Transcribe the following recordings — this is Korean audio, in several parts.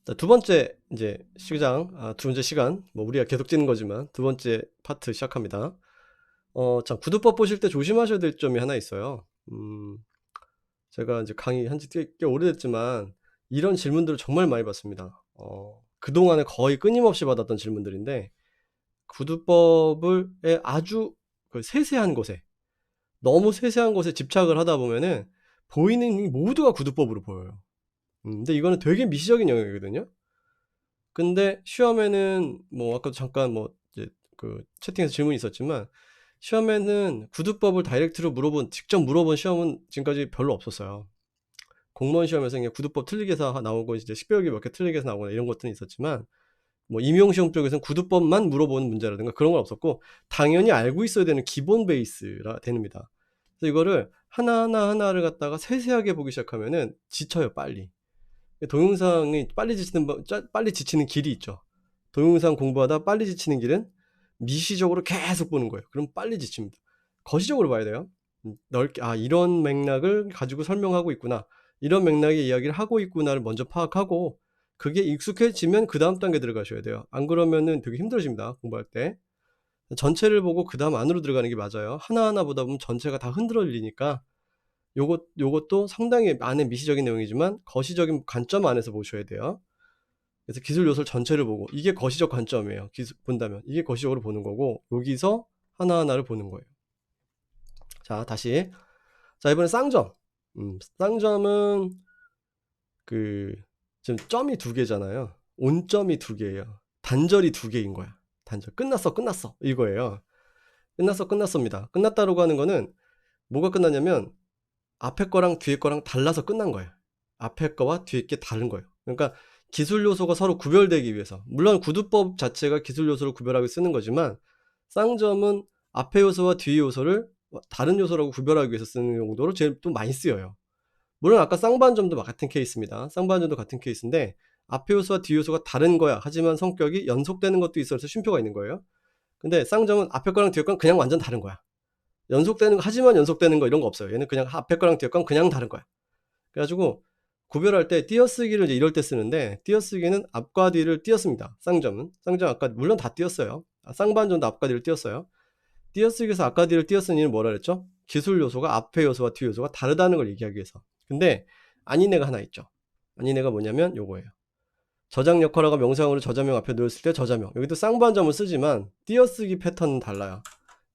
자, 두 번째 이제 두 번째 시간, 뭐 우리가 계속 찍는 거지만 두 번째 파트 시작합니다. 자, 구두법 보실 때 조심하셔야 될 점이 하나 있어요. 제가 이제 강의 한지 꽤 오래됐지만 이런 질문들을 정말 많이 받습니다. 그동안에 거의 끊임없이 받았던 질문들인데, 구두법을 아주 그 세세한 곳에, 너무 세세한 곳에 집착을 하다 보면은 보이는 이 모두가 구두법으로 보여요. 근데 이거는 되게 미시적인 영역이거든요. 근데 시험에는 뭐 아까도 잠깐 뭐 이제 그 채팅에서 질문이 있었지만, 시험에는 구두법을 다이렉트로 직접 물어본 시험은 지금까지 별로 없었어요. 공무원 시험에서 그냥 구두법 틀리게 해서 나오고, 이제 식별기 몇 개 틀리게 해서 나오거나 이런 것들은 있었지만, 뭐 임용 시험 쪽에서는 구두법만 물어보는 문제라든가 그런 건 없었고, 당연히 알고 있어야 되는 기본 베이스라 됩니다. 그래서 이거를 하나를 갖다가 세세하게 보기 시작하면은 지쳐요, 빨리. 동영상이 빨리 지치는 길이 있죠. 동영상 공부하다 빨리 지치는 길은 미시적으로 계속 보는 거예요. 그럼 빨리 지칩니다. 거시적으로 봐야 돼요. 넓게, 이런 맥락을 가지고 설명하고 있구나, 이런 맥락의 이야기를 하고 있구나를 먼저 파악하고, 그게 익숙해지면 그 다음 단계 들어가셔야 돼요. 안 그러면은 되게 힘들어집니다, 공부할 때. 전체를 보고 그 다음 안으로 들어가는 게 맞아요. 하나하나 보다 보면 전체가 다 흔들리니까, 요것도 상당히 안에 미시적인 내용이지만 거시적인 관점 안에서 보셔야 돼요. 그래서 기술 요소를 전체를 보고, 이게 거시적 관점이에요. 본다면 이게 거시적으로 보는 거고, 여기서 하나하나를 보는 거예요. 자, 다시. 자, 이번엔 쌍점. 쌍점은 지금 점이 두 개잖아요. 온점이 두 개예요. 단절이 두 개인 거야. 단절. 끝났어 이거예요. 끝났습니다. 끝났다라고 하는 거는 뭐가 끝났냐면, 앞에 거랑 뒤에 거랑 달라서 끝난 거예요. 앞에 거와 뒤에 게 다른 거예요. 그러니까 기술 요소가 서로 구별되기 위해서, 물론 구두법 자체가 기술 요소를 구별하기 쓰는 거지만, 쌍점은 앞에 요소와 뒤에 요소를 다른 요소라고 구별하기 위해서 쓰는 용도로 제일 또 많이 쓰여요. 물론 아까 쌍반점도 같은 케이스입니다. 쌍반점도 같은 케이스인데, 앞에 요소와 뒤에 요소가 다른 거야, 하지만 성격이 연속되는 것도 있어서 쉼표가 있는 거예요. 근데 쌍점은 앞에 거랑 뒤에 거랑 그냥 완전 다른 거야. 하지만 연속되는 거 이런 거 없어요. 얘는 그냥 앞에 거랑 뒤에 거랑 그냥 다른 거야. 그래가지고 구별할 때 띄어쓰기를 이제 이럴 때 쓰는데, 띄어쓰기는 앞과 뒤를 띄었습니다. 쌍점 아까 물론 다 띄었어요. 쌍반점도 앞과 뒤를 띄었어요. 띄어쓰기에서 앞과 뒤를 띄었으니 뭐라 그랬죠? 기술 요소가 앞에 요소와 뒤 요소가 다르다는 걸 얘기하기 위해서. 근데 아닌 애가 하나 있죠. 아닌 애가 뭐냐면 요거예요. 저장 역할화가 명사형으로 저자명 앞에 놓였을 때 저자명. 여기도 쌍반점을 쓰지만 띄어쓰기 패턴은 달라요.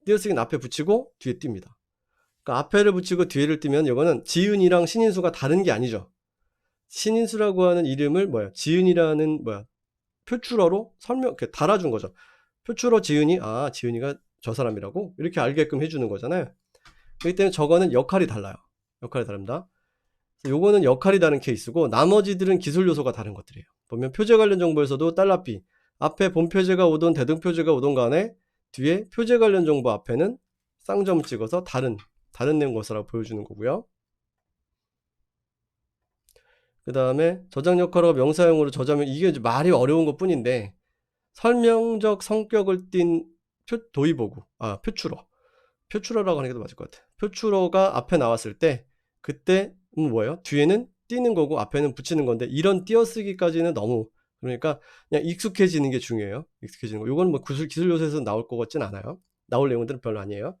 띄어쓰기는 앞에 붙이고 뒤에 띕니다. 그러니까 앞에를 붙이고 뒤에를 띄면 이거는 지은이랑 신인수가 다른 게 아니죠. 신인수라고 하는 이름을 지은이라는 표출어로 이렇게 달아준 거죠. 표출어 지은이가 저 사람이라고 이렇게 알게끔 해주는 거잖아요. 그렇기 때문에 저거는 역할이 달라요. 역할이 다릅니다. 요거는 역할이 다른 케이스고, 나머지들은 기술 요소가 다른 것들이에요. 보면 표제 관련 정보에서도 $B, 앞에 본 표제가 오든 대등 표제가 오든 간에 뒤에 표제 관련 정보 앞에는 쌍점을 찍어서 다른 내용 것이라고 보여주는 거고요. 그 다음에 저장 역할과 명사형으로 저장면, 이게 말이 어려운 것 뿐인데, 설명적 성격을 띤 도의보구, 표출어라고 하는 게 더 맞을 것 같아요. 표출어가 앞에 나왔을 때, 그때 뭐예요? 뒤에는 띄는 거고 앞에는 붙이는 건데, 이런 띄어쓰기까지는 너무, 그러니까 그냥 익숙해지는 게 중요해요. 익숙해지는 거. 이건 뭐 기술 요소에서 나올 것 같진 않아요. 나올 내용들은 별로 아니에요.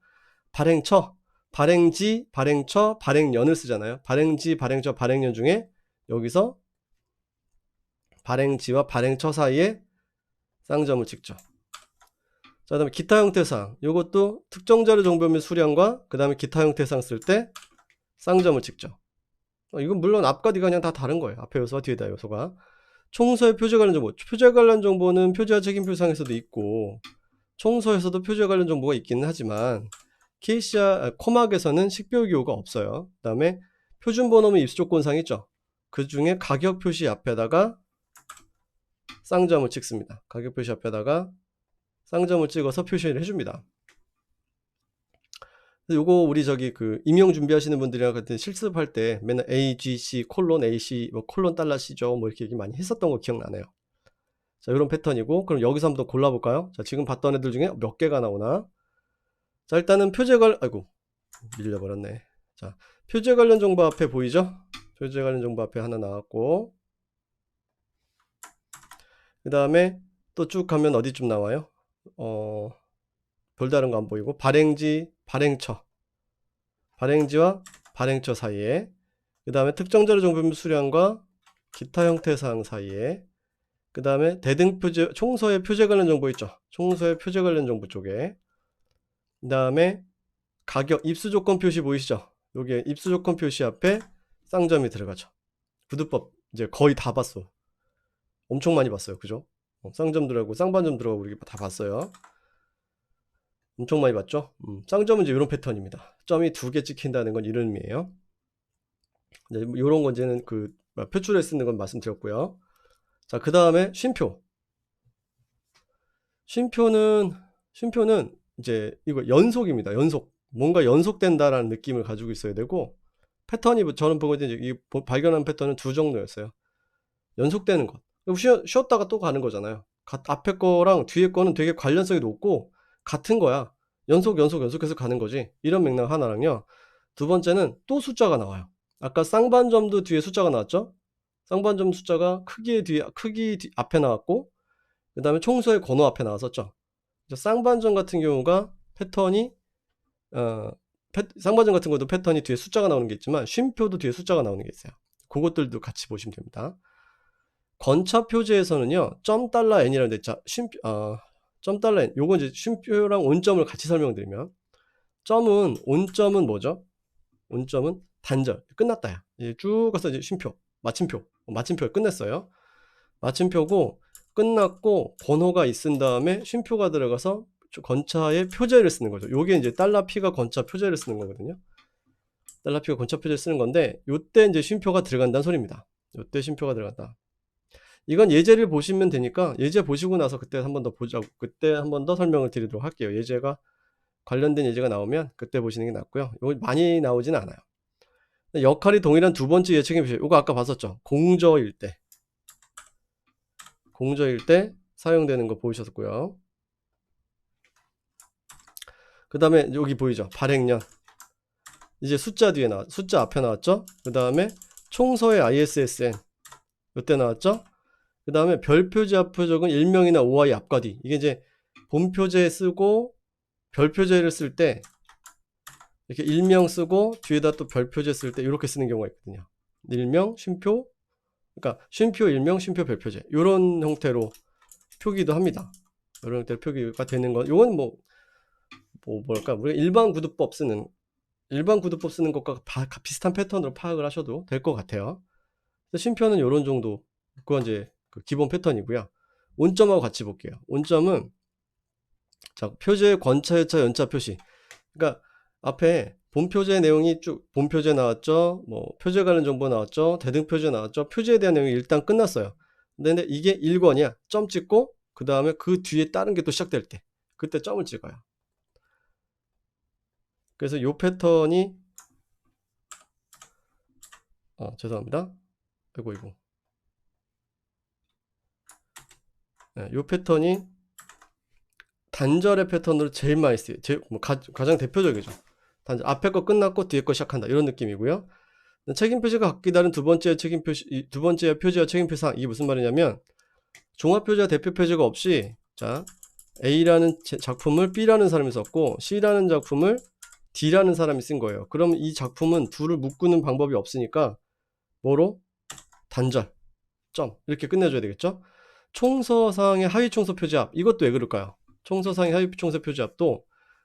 발행처, 발행지, 발행처, 발행년을 쓰잖아요. 발행지, 발행처, 발행년 중에 여기서 발행지와 발행처 사이에 쌍점을 찍죠. 자, 그다음에 기타 형태상, 이것도 특정 자료 정보 및 수량과 그 다음에 기타 형태상 쓸 때 쌍점을 찍죠. 이건 물론 앞과 뒤가 그냥 다 다른 거예요. 앞에 요소와 뒤에 다 요소가. 총서의 표제 관련 정보, 표제 관련 정보는 표제와 책임표상에서도 있고 총서에서도 표제 관련 정보가 있기는 하지만, 코막에서는 식별 기호가 없어요. 그 다음에 표준번호 및 입수 조건상 있죠. 그 중에 가격 표시 앞에다가 쌍점을 찍습니다. 가격 표시 앞에다가 쌍점을 찍어서 표시를 해줍니다. 요거 우리 임용 준비하시는 분들이랑 같은 실습할 때 맨날 A, G, C, 콜론 A, C, 콜론 달러 C죠. 이렇게 얘기 많이 했었던 거 기억나네요. 자, 이런 패턴이고, 그럼 여기서 한번 더 골라볼까요? 자, 지금 봤던 애들 중에 몇 개가 나오나? 자, 일단은 밀려버렸네. 자, 표제 관련 정보 앞에 보이죠? 표제 관련 정보 앞에 하나 나왔고, 그 다음에 또 쭉 가면 어디쯤 나와요? 별다른 거 안 보이고 발행지, 발행지와 발행처 사이에, 그 다음에 특정 자료 정보물 수량과 기타 형태 사항 사이에, 그 다음에 대등표제, 총서의 표제 관련 정보 있죠. 총서의 표제 관련 정보 쪽에, 그 다음에 가격, 입수 조건 표시 보이시죠? 여기에 입수 조건 표시 앞에 쌍점이 들어가죠. 구두법 이제 거의 다 봤어. 엄청 많이 봤어요. 그죠? 쌍점 들어가고 쌍반점 들어가고 우리 다 봤어요. 엄청 많이 봤죠? 쌍점은 이제 이런 패턴입니다. 점이 2개 찍힌다는 건 이런 의미예요. 이런 건 이제는 그 표출에 쓰는 건 말씀드렸고요. 자, 그 다음에 쉼표. 쉼표는 이제 이거 연속입니다. 연속. 뭔가 연속된다라는 느낌을 가지고 있어야 되고, 패턴이 저는 보고 이제 이 발견한 패턴은 2종류였어요. 연속되는 것. 쉬었다가 또 가는 거잖아요. 앞에 거랑 뒤에 거는 되게 관련성이 높고 같은 거야. 연속해서 가는 거지. 이런 맥락 하나랑요. 두 번째는 또 숫자가 나와요. 아까 쌍반점도 뒤에 숫자가 나왔죠? 쌍반점 숫자가 크기 앞에 나왔고, 그 다음에 총수의 번호 앞에 나왔었죠. 쌍반점 같은 경우가 패턴이 쌍반점 같은 것도 패턴이 뒤에 숫자가 나오는 게 있지만 쉼표도 뒤에 숫자가 나오는 게 있어요. 그것들도 같이 보시면 됩니다. 건차 표제에서는요, $n이라는 데 있죠. $n. 요건 이제 쉼표랑 온점을 같이 설명드리면, 온점은 뭐죠? 온점은 단절, 끝났다야. 이제 쭉 가서 이제 쉼표, 마침표 끝냈어요. 마침표고 끝났고 번호가 있은 다음에 쉼표가 들어가서 건차의 표제를 쓰는 거죠. 요게 이제 $P가 건차 표제를 쓰는 거거든요. $P가 건차 표제를 쓰는 건데, 요때 이제 쉼표가 들어간다는 소리입니다. 요때 쉼표가 들어간다. 이건 예제를 보시면 되니까 예제 보시고 나서 그때 한 번 더 보자고, 그때 한 번 더 설명을 드리도록 할게요. 예제가 관련된 예제가 나오면 그때 보시는 게 낫고요. 이거 많이 나오진 않아요. 역할이 동일한 두 번째 예측의 표시, 이거 아까 봤었죠. 공저일 때 사용되는 거 보이셨고요. 그 다음에 여기 보이죠. 발행년. 이제 숫자 앞에 나왔죠. 그 다음에 총서의 ISSN 이때 나왔죠. 그 다음에 별표제 앞표적은 일명이나 OI 앞과 뒤. 이게 이제 본표제 쓰고 별표제를 쓸 때 이렇게 일명 쓰고 뒤에다 또 별표제 쓸 때 이렇게 쓰는 경우가 있거든요. 일명, 쉼표, 그러니까 쉼표, 일명, 쉼표, 별표제 이런 형태로 표기도 합니다. 이런 형태로 표기가 되는 건, 이건 뭐랄까, 우리가 일반 구두법 쓰는 것과 비슷한 패턴으로 파악을 하셔도 될 것 같아요. 쉼표는 이런 정도, 그건 이제 그 기본 패턴이고요. 온점하고 같이 볼게요. 온점은 자, 표제, 권차, 회차, 연차 표시. 그러니까 앞에 본표제 내용이 쭉 본표제 나왔죠. 뭐 표제 관련 정보 나왔죠. 대등표제 나왔죠. 표제에 대한 내용이 일단 끝났어요. 근데 이게 1권이야. 점 찍고 그 다음에 그 뒤에 다른 게 또 시작될 때 그때 점을 찍어요. 그래서 요 패턴이 죄송합니다. 이거 네, 요 패턴이 단절의 패턴으로 제일 많이 쓰여요. 가장 대표적이죠. 단절, 앞에 거 끝났고 뒤에 거 시작한다, 이런 느낌이고요. 책임 표시가 각기 다른 두 번째 표지와 책임 표시사항. 이게 무슨 말이냐면 종합 표지와 대표 표지가 없이, 자, A라는 작품을 B라는 사람이 썼고 C라는 작품을 D라는 사람이 쓴 거예요. 그럼 이 작품은 둘을 묶는 방법이 없으니까 뭐로? 단절, 점, 이렇게 끝내줘야 되겠죠. 총서사항의 하위 총서 표지합, 이것도 왜 그럴까요? 총서사항의 하위 총서 표지합도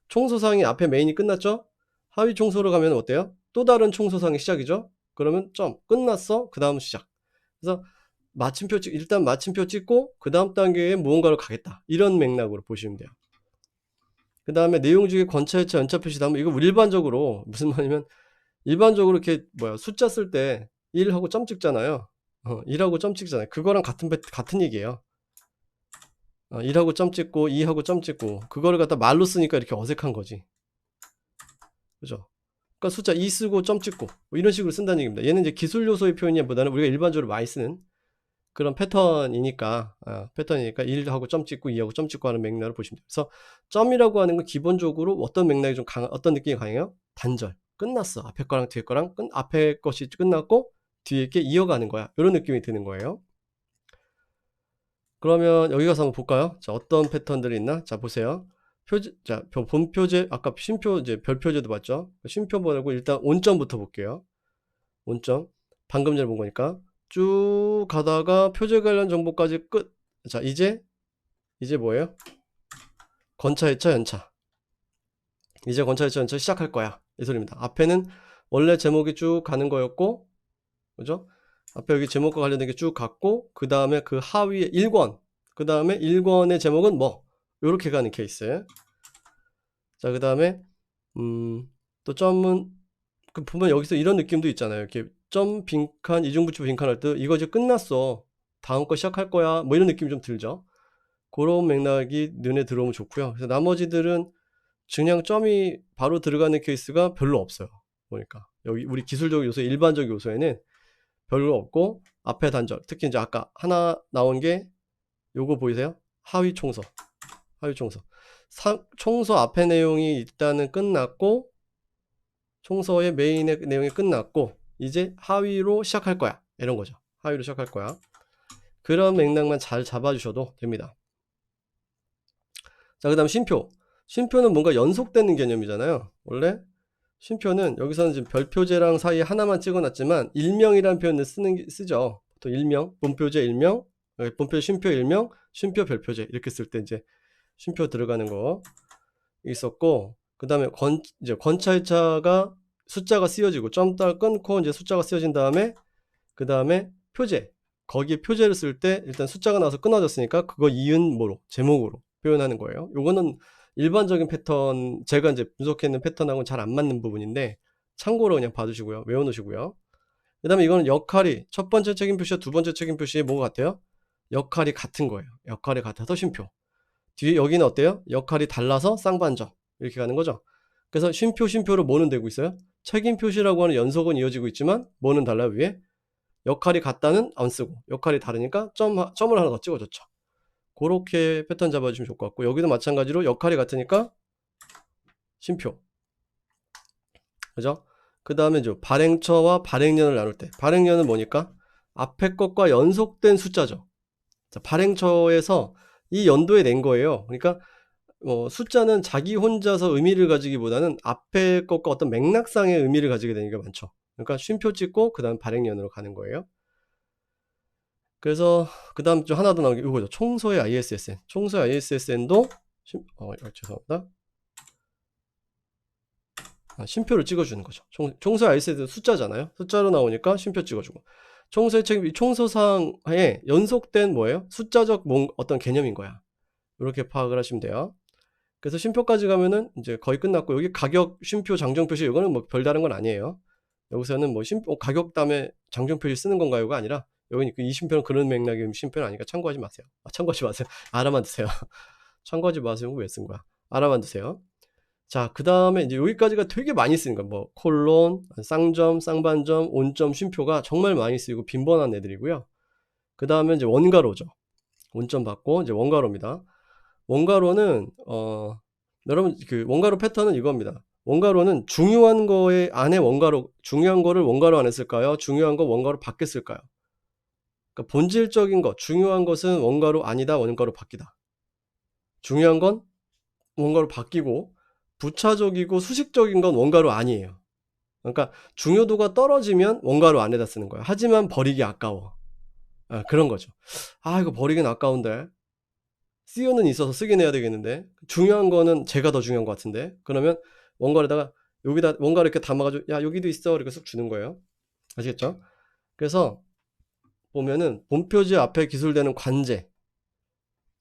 총서사항이 앞에 메인이 끝났죠. 하위 총서로 가면 어때요? 또 다른 총서사항의 시작이죠. 그러면 점, 끝났어, 그 다음 시작. 그래서 일단 마침표 찍고 그 다음 단계에 무언가로 가겠다, 이런 맥락으로 보시면 돼요. 그 다음에 내용 중에 권차, 회차, 연차 표시 다음, 이거 일반적으로 무슨 말이냐면 일반적으로 이렇게 숫자 쓸 때 1하고 점 찍잖아요. 1하고 점 찍잖아요. 그거랑 같은 얘기예요. 1하고 점 찍고 2하고 점 찍고, 그거를 갖다 말로 쓰니까 이렇게 어색한 거지. 그죠? 그러니까 숫자 2 쓰고 점 찍고 뭐 이런 식으로 쓴다는 얘기입니다. 얘는 이제 기술 요소의 표현보다는 우리가 일반적으로 많이 쓰는 그런 패턴이니까 1하고 점 찍고 2하고 점 찍고 하는 맥락을 보시면 돼요. 그래서 점이라고 하는 건 기본적으로 어떤 맥락이 좀 어떤 느낌이 강해요? 단절, 끝났어. 앞에 거랑 뒤에 거랑 앞에 것이 끝났고 뒤에 게 이어가는 거야, 이런 느낌이 드는 거예요. 그러면 여기 가서 한번 볼까요? 자, 어떤 패턴들이 있나? 자, 보세요. 자, 본표제, 아까 쉼표, 이제 별표제도 봤죠? 쉼표 보내고 일단 온점부터 볼게요. 온점. 방금 전에 본 거니까. 쭉 가다가 표제 관련 정보까지 끝. 자, 이제 뭐예요? 건차, 회차, 연차. 이제 건차, 회차, 연차 시작할 거야. 이 소리입니다. 앞에는 원래 제목이 쭉 가는 거였고, 그죠? 앞에 여기 제목과 관련된 게 쭉 갔고, 그 다음에 그 하위에 1권, 그 다음에 1권의 제목은 뭐, 요렇게 가는 케이스. 자, 그 다음에 또 점은 보면 여기서 이런 느낌도 있잖아요. 이렇게 점 빈칸, 이중부치 빈칸 할 때 이거 이제 끝났어, 다음 거 시작할 거야, 뭐 이런 느낌이 좀 들죠. 그런 맥락이 눈에 들어오면 좋고요. 그래서 나머지들은 그냥 점이 바로 들어가는 케이스가 별로 없어요. 보니까 여기 우리 기술적 요소, 일반적 요소에는 별로 없고, 앞에 단절, 특히 이제 아까 하나 나온 게 요거 보이세요? 하위 총서. 하위 총서. 총서 앞에 내용이 일단은 끝났고, 총서의 메인의 내용이 끝났고, 이제 하위로 시작할 거야, 이런 거죠. 하위로 시작할 거야. 그런 맥락만 잘 잡아주셔도 됩니다. 자, 그 다음 쉼표. 쉼표는 뭔가 연속되는 개념이잖아요. 원래 쉼표는 여기서는 지금 별표제랑 사이에 하나만 찍어놨지만 일명이라는 표현을 쓰죠. 또 일명, 본표제 일명, 본표 쉼표 일명, 쉼표 별표제 이렇게 쓸 때 이제 쉼표 들어가는 거 있었고, 그 다음에 이제 건차일차가 숫자가 쓰여지고 점 따라 끊고 이제 숫자가 쓰여진 다음에, 그 다음에 표제, 거기에 표제를 쓸 때 일단 숫자가 나와서 끊어졌으니까 그거 이은 뭐로, 제목으로 표현하는 거예요. 요거는 일반적인 패턴, 제가 이제 분석했는 패턴하고는 잘 안 맞는 부분인데 참고로 그냥 봐두시고요, 외워놓으시고요. 그 다음에 이거는 역할이 첫 번째 책임 표시와 두 번째 책임 표시 뭐가 같아요? 역할이 같은 거예요. 역할이 같아서 쉼표. 뒤에 여기는 어때요? 역할이 달라서 쌍반점, 이렇게 가는 거죠. 그래서 쉼표로 뭐는 되고 있어요? 책임 표시라고 하는 연속은 이어지고 있지만 뭐는 달라요? 위에 역할이 같다는 안 쓰고, 역할이 다르니까 점을 하나 더 찍어줬죠. 그렇게 패턴 잡아주시면 좋을 것 같고, 여기도 마찬가지로 역할이 같으니까 쉼표, 그죠? 그 다음에 이제 발행처와 발행년을 나눌 때, 발행년은 뭐니까 앞에 것과 연속된 숫자죠. 자, 발행처에서 이 연도에 낸 거예요. 그러니까 숫자는 자기 혼자서 의미를 가지기보다는 앞에 것과 어떤 맥락상의 의미를 가지게 되는 게 많죠. 그러니까 쉼표 찍고 그 다음 발행년으로 가는 거예요. 그래서 그 다음 좀 하나 더 나온 게 이거죠. 총소의 ISSN. 총소의 ISSN도 죄송합니다. 쉼표를 찍어주는 거죠. 총소의 ISSN 숫자잖아요. 숫자로 나오니까 쉼표 찍어주고. 총소의 책임, 총소상에 연속된 뭐예요? 숫자적 어떤 개념인 거야. 이렇게 파악을 하시면 돼요. 그래서 쉼표까지 가면은 이제 거의 끝났고, 여기 가격, 쉼표, 장정 표시, 이거는 뭐 별다른 건 아니에요. 여기서는 뭐 가격 다음에 장정 표시 쓰는 건가요가 아니라, 여기 이 쉼표는 그런 맥락의 쉼표는 아니니까 참고하지 마세요. 참고하지 마세요. 알아만 두세요. 참고하지 마세요. 왜 쓴 거야? 알아만 두세요. 자, 그 다음에 이제 여기까지가 되게 많이 쓰는 거야. 뭐 콜론, 쌍점, 쌍반점, 온점, 쉼표가 정말 많이 쓰이고 빈번한 애들이고요. 그 다음에 이제 원가로죠. 온점 받고 이제 원가로입니다. 원가로는 여러분 그 원가로 패턴은 이겁니다. 원가로는 중요한 거에 안에 원가로, 중요한 거를 원가로 안에 쓸까요? 중요한 거 원가로 밖에 쓸까요? 그러니까 본질적인 것, 중요한 것은 원가로 아니다, 원가로 바뀌다. 중요한 건 원가로 바뀌고, 부차적이고 수식적인 건 원가로 아니에요. 그러니까 중요도가 떨어지면 원가로 안에다 쓰는 거예요. 하지만 버리기 아까워. 그런 거죠. 이거 버리긴 아까운데 CU는 있어서 쓰긴 해야 되겠는데, 중요한 거는 제가 더 중요한 것 같은데, 그러면 원가에다가 여기다 원가를 이렇게 담아가지고 야 여기도 있어 이렇게 쓱 주는 거예요. 아시겠죠? 그래서 보면은 본표지 앞에 기술되는 관제,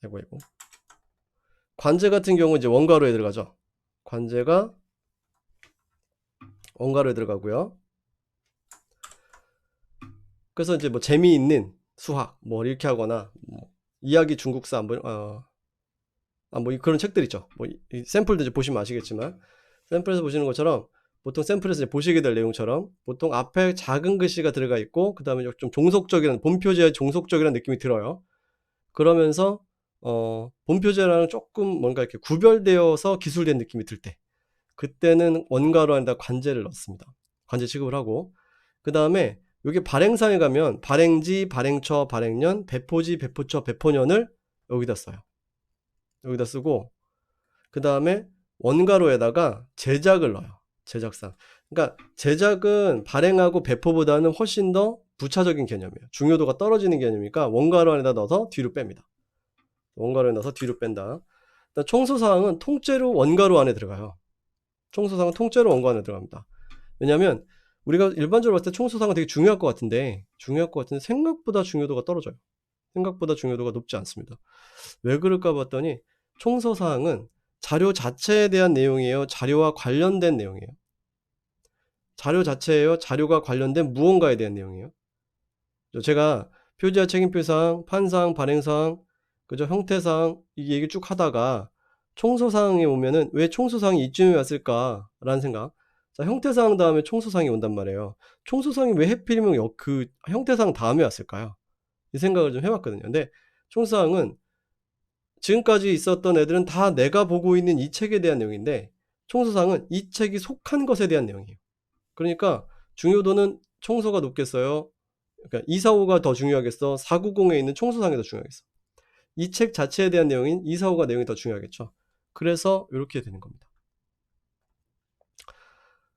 이거 관제 같은 경우 이제 원가로에 들어가죠. 관제가 원가로에 들어가고요. 그래서 이제 뭐 재미있는 수학 뭐 이렇게 하거나, 뭐 이야기 중국사 뭐 그런 책들 있죠. 뭐 샘플도 이제 보시면 아시겠지만, 샘플에서 보시는 것처럼 보통 샘플에서 이제 보시게 될 내용처럼 보통 앞에 작은 글씨가 들어가 있고, 그 다음에 좀 종속적이라는, 본표제의 종속적이라는 느낌이 들어요. 그러면서 본표제랑 조금 뭔가 이렇게 구별되어서 기술된 느낌이 들 때, 그때는 원가로 아니라 관제를 넣습니다. 관제 취급을 하고, 그 다음에 요게 발행사에 가면 발행지, 발행처, 발행년, 배포지, 배포처, 배포년을 여기다 써요. 여기다 쓰고 그 다음에 원가로에다가 제작을 넣어요. 제작상. 그러니까 제작은 발행하고 배포보다는 훨씬 더 부차적인 개념이에요. 중요도가 떨어지는 개념이니까 원가로 안에다 넣어서 뒤로 뺍니다. 원가로에 넣어서 뒤로 뺀다. 청소사항은 통째로 원가로 안에 들어가요. 청소사항은 통째로 원가 안에 들어갑니다. 왜냐하면 우리가 일반적으로 봤을 때 청소사항은 되게 중요할 것 같은데 생각보다 중요도가 떨어져요. 생각보다 중요도가 높지 않습니다. 왜 그럴까 봤더니 청소사항은 자료 자체에 대한 내용이에요? 자료와 관련된 내용이에요? 자료 자체예요? 자료가 관련된 무언가에 대한 내용이에요? 제가 표지와 책임표사항, 판사항, 발행사항, 그죠? 형태사항 이 얘기 쭉 하다가 청소사항에 오면은 왜 청소사항이 이쯤에 왔을까라는 생각. 자, 형태사항 다음에 청소사항이 온단 말이에요. 청소사항이 왜 해필이면 그 형태사항 다음에 왔을까요? 이 생각을 좀 해봤거든요. 근데 청소사항은 지금까지 있었던 애들은 다 내가 보고 있는 이 책에 대한 내용인데 청소사항은 이 책이 속한 것에 대한 내용이에요. 그러니까 중요도는 청소가 높겠어요? 그러니까 245가 더 중요하겠어? 490에 있는 청소사항이 더 중요하겠어? 이 책 자체에 대한 내용인 245가 내용이 더 중요하겠죠. 그래서 이렇게 되는 겁니다.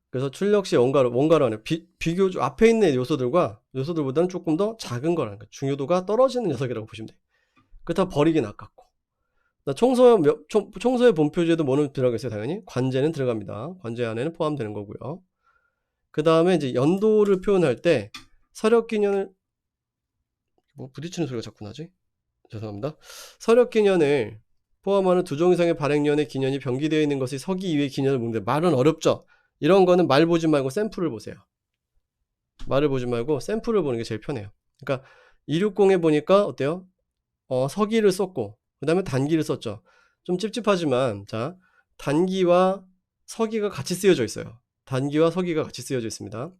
그래서 출력 시 원가로 안에 비교적 앞에 있는 요소들보다는 조금 더 작은 거라는 거예요. 중요도가 떨어지는 녀석이라고 보시면 돼요. 그렇다고 버리긴 아깝고. 청소의 본표지에도 뭐는 들어가겠어요? 당연히 관제는 들어갑니다. 관제 안에는 포함되는 거고요. 그 다음에 이제 연도를 표현할 때 서력기년을 부딪히는 소리가 자꾸 나지? 죄송합니다. 서력기년을 포함하는 두 종 이상의 발행년의 기년이 병기되어 있는 것이 서기 이외의 기년을 묻는데 말은 어렵죠? 이런 거는 말 보지 말고 샘플을 보세요. 말을 보지 말고 샘플을 보는 게 제일 편해요. 그러니까 260에 보니까 어때요? 서기를 썼고 그 다음에 단기를 썼죠. 좀 찝찝하지만 자 단기와 서기가 같이 쓰여져 있어요. 단기와 서기가 같이 쓰여져 있습니다.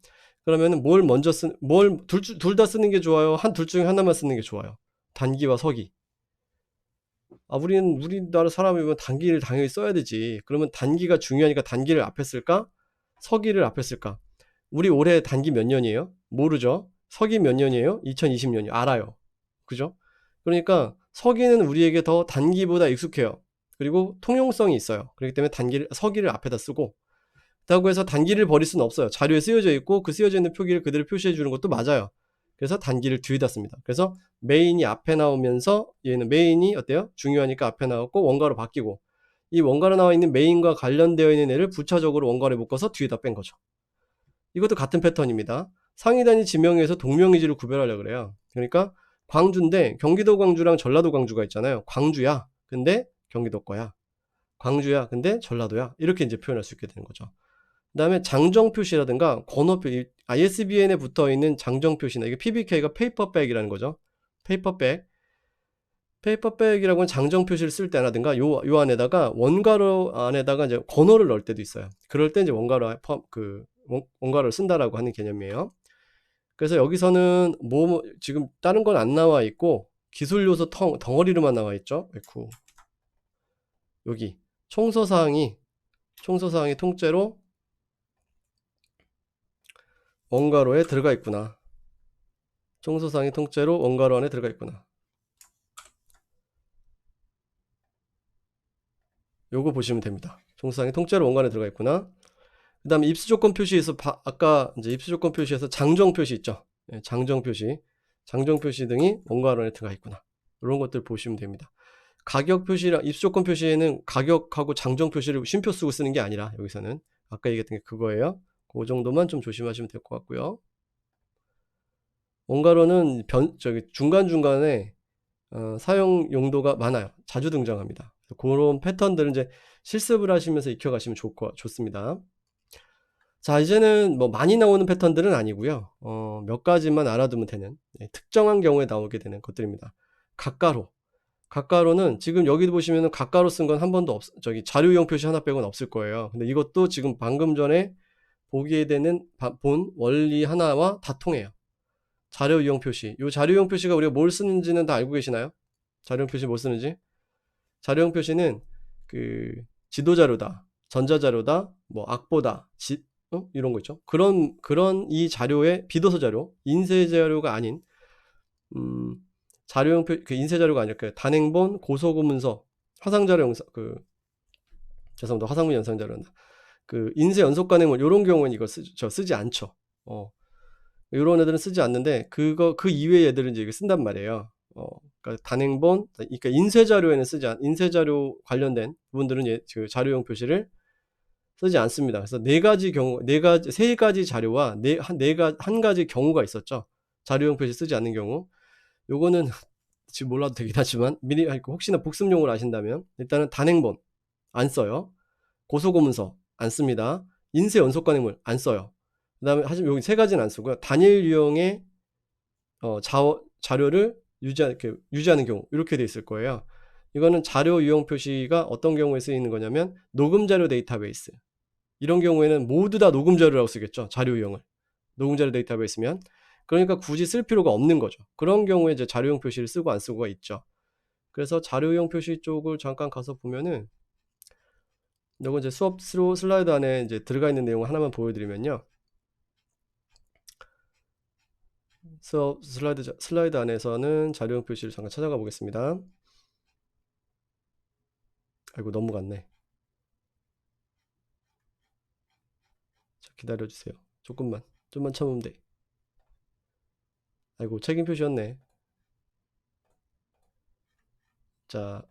그러면 뭘 먼저 둘 다 쓰는 게 좋아요? 둘 중에 하나만 쓰는 게 좋아요? 단기와 서기. 우리나라 사람이면 단기를 당연히 써야 되지. 그러면 단기가 중요하니까 단기를 앞에 쓸까? 서기를 앞에 쓸까? 우리 올해 단기 몇 년이에요? 모르죠. 서기 몇 년이에요? 2020년이요. 알아요. 그죠? 그러니까 서기는 우리에게 더 단기보다 익숙해요. 그리고 통용성이 있어요. 그렇기 때문에 서기를 앞에다 쓰고 그렇다고 해서 단기를 버릴 수는 없어요. 자료에 쓰여져 있고 그 쓰여져 있는 표기를 그대로 표시해 주는 것도 맞아요. 그래서 단기를 뒤에다 씁니다. 그래서 메인이 앞에 나오면서 얘는 메인이 어때요? 중요하니까 앞에 나왔고 원가로 바뀌고 이 원가로 나와 있는 메인과 관련되어 있는 애를 부차적으로 원가로 묶어서 뒤에다 뺀 거죠. 이것도 같은 패턴입니다. 상위 단위 지명에서 동명이지를 구별하려고 그래요. 그러니까 광주인데 경기도 광주랑 전라도 광주가 있잖아요. 광주야. 근데 경기도 거야. 광주야. 근데 전라도야. 이렇게 이제 표현할 수 있게 되는 거죠. 그 다음에 장정 표시라든가 번호표, ISBN에 붙어 있는 장정 표시나 이게 PBK가 페이퍼백이라는 거죠. 페이퍼백이라고 하는 장정 표시를 쓸 때라든가 요 안에다가 원가로 안에다가 이제 번호를 넣을 때도 있어요. 그럴 때 이제 원가로를 쓴다라고 하는 개념이에요. 그래서 여기서는 지금 다른 건 안 나와 있고 기술 요소 덩어리로만 나와 있죠. 여기 청소사항이 통째로 원가로에 들어가 있구나. 청소사항이 통째로 원가로 안에 들어가 있구나. 요거 보시면 됩니다. 청소사항이 통째로 원가로 들어가 있구나. 그 다음에 입수조건 표시에서 아까 이제 입수조건 표시에서 장정 표시 있죠. 예, 장정 표시 등이 원가로 안에 들어가 있구나. 이런 것들 보시면 됩니다. 가격 표시랑 입수조건 표시에는 가격하고 장정 표시를 쉼표 쓰고 쓰는 게 아니라 여기서는 아까 얘기했던 게 그거예요. 그 정도만 좀 조심하시면 될 것 같고요. 원가로는 중간중간에 사용 용도가 많아요. 자주 등장합니다. 그런 패턴들은 이제 실습을 하시면서 익혀가시면 좋습니다. 자, 이제는 뭐 많이 나오는 패턴들은 아니고요. 몇 가지만 알아두면 되는 특정한 경우에 나오게 되는 것들입니다. 각가로는 지금 여기도 보시면은 각가로 쓴 건 한 번도 자료용 표시 하나 빼고는 없을 거예요. 근데 이것도 지금 방금 전에 보게 되는 본 원리 하나와 다 통해요. 자료용 표시. 이 자료용 표시가 우리가 뭘 쓰는지는 다 알고 계시나요? 자료용 표시 뭘 쓰는지? 자료용 표시는 그 지도자료다, 전자자료다, 뭐 악보다, 이런 거 있죠. 그런 이 자료의 비도서 자료, 인쇄 자료가 아닌 자료용 그 인쇄 자료가 아니라 그 단행본, 고소고문서, 화상자료 영상 죄송합니다. 화상문 연상 자료나 그 인쇄 연속 관행물 요런 경우는 이거 쓰지 않죠. 요런 애들은 쓰지 않는데 그 이외의 애들은 이제 이거 쓴단 말이에요. 그러니까 단행본, 그러니까 인쇄 자료에는 인쇄 자료 관련된 부분들은 그 자료용 표시를 쓰지 않습니다. 그래서 세 가지 자료와 한 가지 경우가 있었죠. 자료용 표시 쓰지 않는 경우. 요거는 지금 몰라도 되긴 하지만 미리 혹시나 복습용으로 아신다면 일단은 단행본 안 써요. 고소고문서 안 씁니다. 인쇄 연속 관행물 안 써요. 그다음에 하지만 여기 세 가지는 안 쓰고요. 단일 유형의 자료를 유지하는 경우 이렇게 돼 있을 거예요. 이거는 자료 유형 표시가 어떤 경우에 쓰이는 거냐면 녹음 자료 데이터베이스 이런 경우에는 모두 다 녹음 자료라고 쓰겠죠. 자료 유형을 녹음 자료 데이터베이스면 그러니까 굳이 쓸 필요가 없는 거죠. 그런 경우에 이제 자료용 표시를 쓰고 안 쓰고가 있죠. 그래서 자료용 표시 쪽을 잠깐 가서 보면은 이거 이제 수업 슬라이드 안에 이제 들어가 있는 내용을 하나만 보여드리면요. 수업 슬라이드 안에서는 자료용 표시를 잠깐 찾아가 보겠습니다. 아이고 넘어갔네. 자, 기다려주세요. 좀만 참으면 돼. 아이고 책임 표시였네. 자,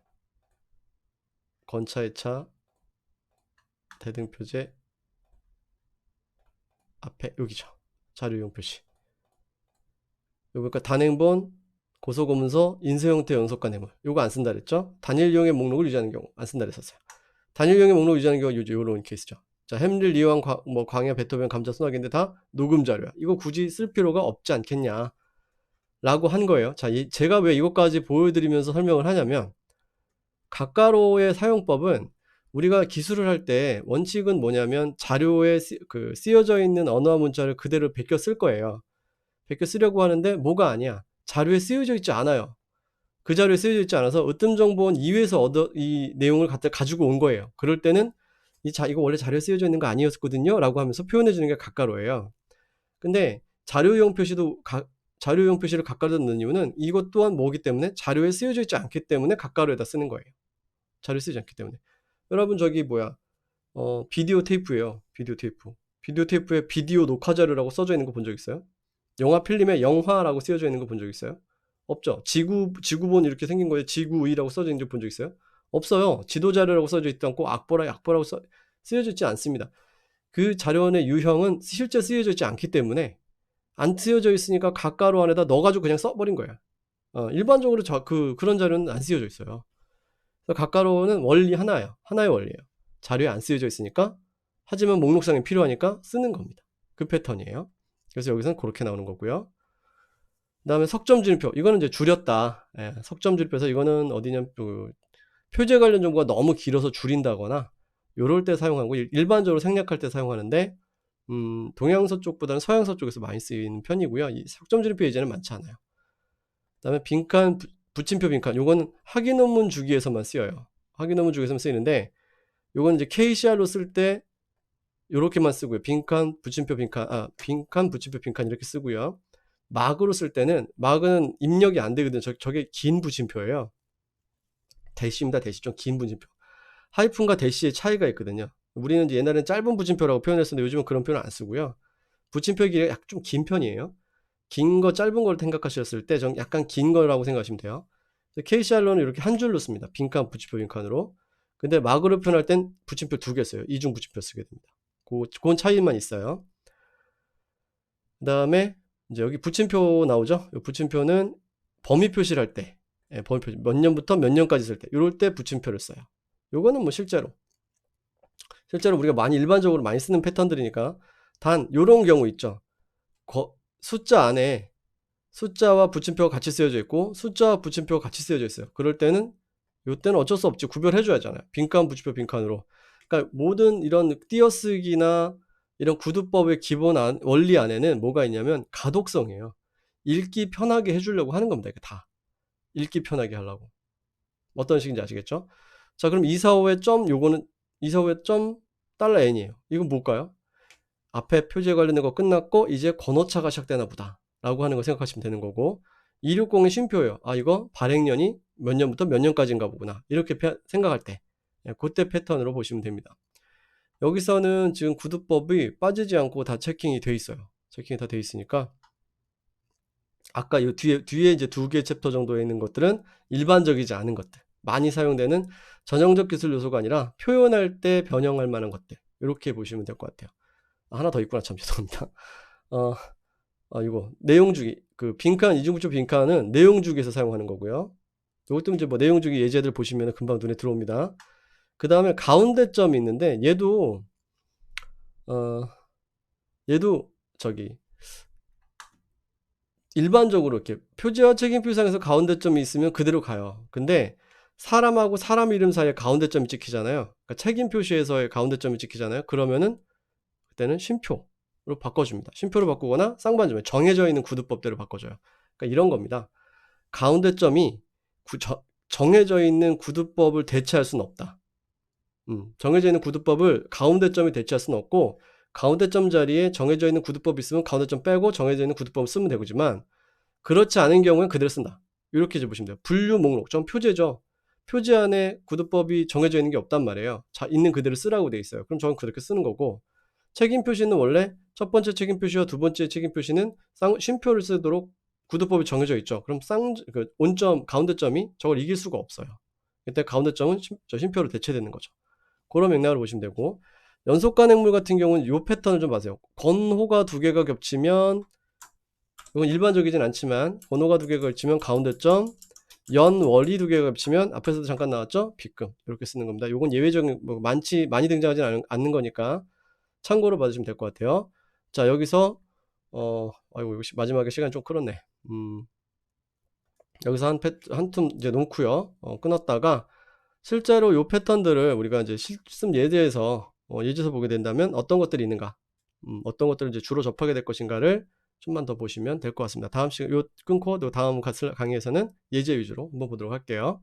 건차의 차, 대등표제 앞에 여기죠. 자료용 표시. 요거 단행본, 고소고문서, 인쇄형태 연속관행물 요거 안 쓴다 그랬죠. 단일용의 목록을 유지하는 경우 안 쓴다 그랬었어요. 단일용의 목록을 유지하는 경우 요런 케이스죠. 자, 햄릴, 리완, 광야, 베토벤, 감자, 소나기인데 다 녹음 자료야. 이거 굳이 쓸 필요가 없지 않겠냐 라고 한 거예요. 자, 제가 왜 이것까지 보여드리면서 설명을 하냐면 가까로의 사용법은 우리가 기술을 할 때 원칙은 뭐냐면 자료에 쓰여져 있는 언어와 문자를 그대로 베껴 쓸 거예요. 베껴 쓰려고 하는데 뭐가 아니야. 자료에 쓰여져 있지 않아요. 그 자료에 쓰여져 있지 않아서 으뜸정보원 이외에서 이 내용을 가지고 온 거예요. 그럴 때는 이거 원래 자료에 쓰여져 있는 거 아니었거든요 라고 하면서 표현해 주는 게 가까로예요. 근데 자료용 표시를 가까로다 넣는 이유는 이것 또한 뭐기 때문에 자료에 쓰여져 있지 않기 때문에 가까로에다 쓰는 거예요. 자료에 쓰이지 않기 때문에. 여러분 저기 비디오 테이프예요. 비디오 테이프에 비디오 녹화 자료라고 써져 있는 거 본 적 있어요? 영화 필름에 영화라고 쓰여져 있는 거 본 적 있어요? 없죠. 지구본 이렇게 생긴 거에 지구의라고 써져 있는 거 본 적 있어요? 없어요. 지도 자료라고 써져 있지 않고 약보라고 쓰여져 있지 않습니다. 그 자료의 유형은 실제 쓰여져 있지 않기 때문에 안 쓰여져 있으니까 가까로 안에다 넣어가지고 그냥 써버린 거야. 일반적으로 그런 자료는 안 쓰여져 있어요. 그래서 가까로는 원리 하나예요. 하나의 원리예요. 자료에 안 쓰여져 있으니까 하지만 목록상에 필요하니까 쓰는 겁니다. 그 패턴이에요. 그래서 여기서는 그렇게 나오는 거고요. 그 다음에 석점줄임표 이거는 이제 줄였다. 석점줄임표에서 이거는 어디냐면 표제 관련 정보가 너무 길어서 줄인다거나 요럴 때 사용하고 일반적으로 생략할 때 사용하는데 동양서 쪽보다는 서양서 쪽에서 많이 쓰이는 편이고요. 이 석점줄임표 예제는 많지 않아요. 그 다음에 빈칸, 붙임표 빈칸 요거는 학위 논문 주기에서만 쓰여요. 학위 논문 주기에서만 쓰이는데 요건 이제 KCR로 쓸 때 요렇게만 쓰고요. 빈칸, 붙임표 빈칸, 붙임표 빈칸 이렇게 쓰고요. 막으로 쓸 때는 막은 입력이 안 되거든요. 저게 긴 붙임표예요. 대시입니다. 대시 좀 긴 붙임표. 하이픈과 대시의 차이가 있거든요. 우리는 이제 옛날에는 짧은 붙임표라고 표현했었는데 요즘은 그런 표현 안 쓰고요. 붙임표 길이가 약간 좀 긴 편이에요. 긴 거 짧은 걸 생각하셨을 때 약간 긴 거라고 생각하시면 돼요. KCR로는 이렇게 한 줄로 씁니다. 빈칸, 붙임표 빈칸으로. 근데 막으로 표현할 땐 붙임표 2개 써요. 이중 붙임표 쓰게 됩니다. 그건 차이만 있어요. 그 다음에 이제 여기 붙임표 나오죠. 이 붙임표는 범위 표시를 할 때, 범위 표시 몇 년부터 몇 년까지 쓸 때, 이럴 때 붙임표를 써요. 요거는 뭐 실제로 우리가 일반적으로 많이 쓰는 패턴들이니까 단 요런 경우 있죠. 숫자 안에 숫자와 붙임표가 같이 쓰여져 있고 숫자와 붙임표가 같이 쓰여져 있어요. 그럴 때는 요때는 어쩔 수 없지. 구별해줘야 하잖아요. 빈칸, 붙임표, 빈칸으로. 그러니까 모든 이런 띄어쓰기나 이런 구두법의 기본 원리 안에는 뭐가 있냐면 가독성이에요. 읽기 편하게 해주려고 하는 겁니다. 이게 다. 읽기 편하게 하려고. 어떤 식인지 아시겠죠? 자, 그럼 245의 점, 요거는 245의 점 $n이에요. 이건 뭘까요? 앞에 표지에 관련된 거 끝났고 이제 번호차가 시작되나 보다 라고 하는 거 생각하시면 되는 거고, 260은 쉼표예요. 아, 이거 발행년이 몇 년부터 몇 년까지인가 보구나, 이렇게 생각할 때 그때 패턴으로 보시면 됩니다. 여기서는 지금 구두법이 빠지지 않고 다 체킹이 돼 있어요. 체킹이 다 돼 있으니까 아까 이 뒤에 이제 2개 챕터 정도에 있는 것들은 일반적이지 않은 것들, 많이 사용되는 전형적 기술 요소가 아니라 표현할 때 변형할 만한 것들, 이렇게 보시면 될 것 같아요. 하나 더 있구나, 참 죄송합니다. 이거 내용주기, 그 빈칸, 이중구조 빈칸은 내용주기에서 사용하는 거고요. 이것도 이제 뭐 내용주기 예제들 보시면 금방 눈에 들어옵니다. 그 다음에 가운데 점이 있는데 얘도 저기 일반적으로 이렇게 표지와 책임표상에서 가운데 점이 있으면 그대로 가요. 근데 사람하고 사람 이름 사이에 가운데 점이 찍히잖아요. 그러니까 책임 표시에서의 가운데 점이 찍히잖아요. 그러면은 그때는 쉼표로 바꿔줍니다. 쉼표로 바꾸거나 쌍반점에 정해져 있는 구두법대로 바꿔줘요. 그러니까 이런 겁니다. 가운데 점이 정해져 있는 구두법을 대체할 수는 없다. 정해져 있는 구두법을 가운데 점이 대체할 수는 없고, 가운데 점 자리에 정해져 있는 구두법이 있으면 가운데 점 빼고 정해져 있는 구두법을 쓰면 되지만, 그렇지 않은 경우엔 그대로 쓴다. 이렇게 이제 보시면 돼요. 분류 목록, 전 표제죠. 표제 안에 구두법이 정해져 있는 게 없단 말이에요. 자, 있는 그대로 쓰라고 돼 있어요. 그럼 저는 그렇게 쓰는 거고, 책임 표시는 원래 첫 번째 책임 표시와 두 번째 책임 표시는 쉼표를 쓰도록 구두법이 정해져 있죠. 그럼 온점, 가운데 점이 저걸 이길 수가 없어요. 이때 가운데 점은 쉼표로 대체되는 거죠. 그런 맥락으로 보시면 되고, 연속 관행물 같은 경우는 이 패턴을 좀 봐세요. 건호가 2개가 겹치면, 이건 일반적이진 않지만 번호가 2개가 겹치면 가운데 점, 연월이 2개가 겹치면 앞에서도 잠깐 나왔죠? 빗금, 이렇게 쓰는 겁니다. 이건 예외적인, 많이 등장하지 않는 거니까 참고로 봐주시면 될 것 같아요. 자, 여기서 아이고, 마지막에 시간이 좀 끌었네. 여기서 한 틈 이제 놓고요. 끊었다가 실제로 이 패턴들을 우리가 이제 실습 예제에서 보게 된다면 어떤 것들이 있는가, 어떤 것들을 이제 주로 접하게 될 것인가를 좀만 더 보시면 될 것 같습니다. 다음 시간, 요 끊고 또 다음 강의에서는 예제 위주로 한번 보도록 할게요.